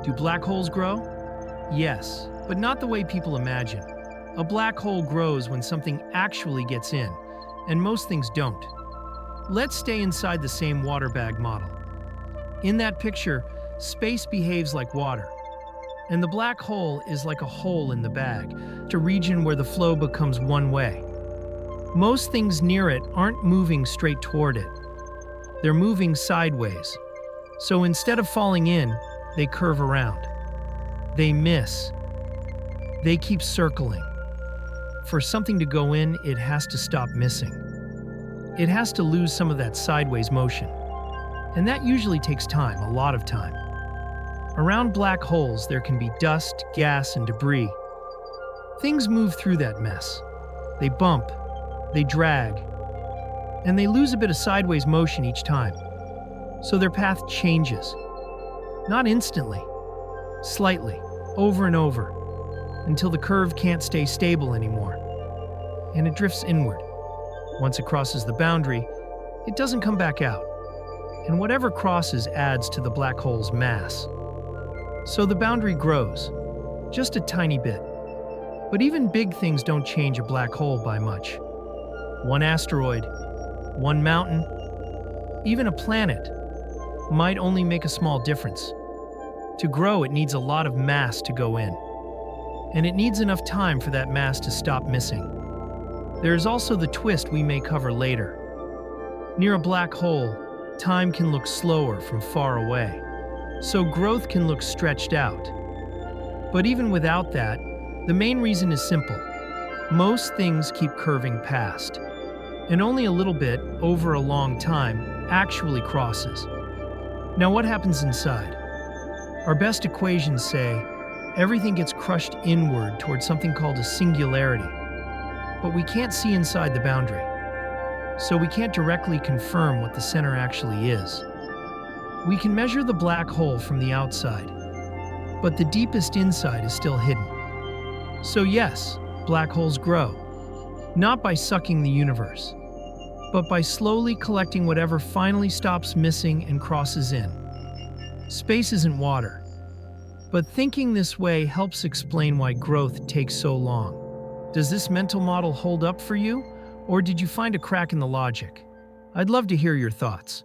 Do black holes grow? Yes, but not the way people imagine. A black hole grows when something actually gets in, and most things don't. Let's stay inside the same water bag model. In that picture, space behaves like water, and the black hole is like a hole in the bag, a region where the flow becomes one way. Most things near it aren't moving straight toward it. They're moving sideways. So instead of falling in, they curve around. They miss. They keep circling. For something to go in, it has to stop missing. It has to lose some of that sideways motion. And that usually takes time, a lot of time. Around black holes, there can be dust, gas, and debris. Things move through that mess. They bump, they drag, and they lose a bit of sideways motion each time. So their path changes. Not instantly, slightly, over and over, until the curve can't stay stable anymore, and it drifts inward. Once it crosses the boundary, it doesn't come back out, and whatever crosses adds to the black hole's mass. So the boundary grows, just a tiny bit. But even big things don't change a black hole by much. One asteroid, one mountain, even a planet might only make a small difference. To grow, it needs a lot of mass to go in. And it needs enough time for that mass to stop missing. There is also the twist we may cover later. Near a black hole, time can look slower from far away, so growth can look stretched out. But even without that, the main reason is simple. Most things keep curving past, and only a little bit, over a long time, actually crosses. Now what happens inside? Our best equations say everything gets crushed inward towards something called a singularity. But we can't see inside the boundary, so we can't directly confirm what the center actually is. We can measure the black hole from the outside, but the deepest inside is still hidden. So yes, black holes grow, not by sucking the universe, but by slowly collecting whatever finally stops missing and crosses in. Space isn't water, but thinking this way helps explain why growth takes so long. Does this mental model hold up for you, or did you find a crack in the logic? I'd love to hear your thoughts.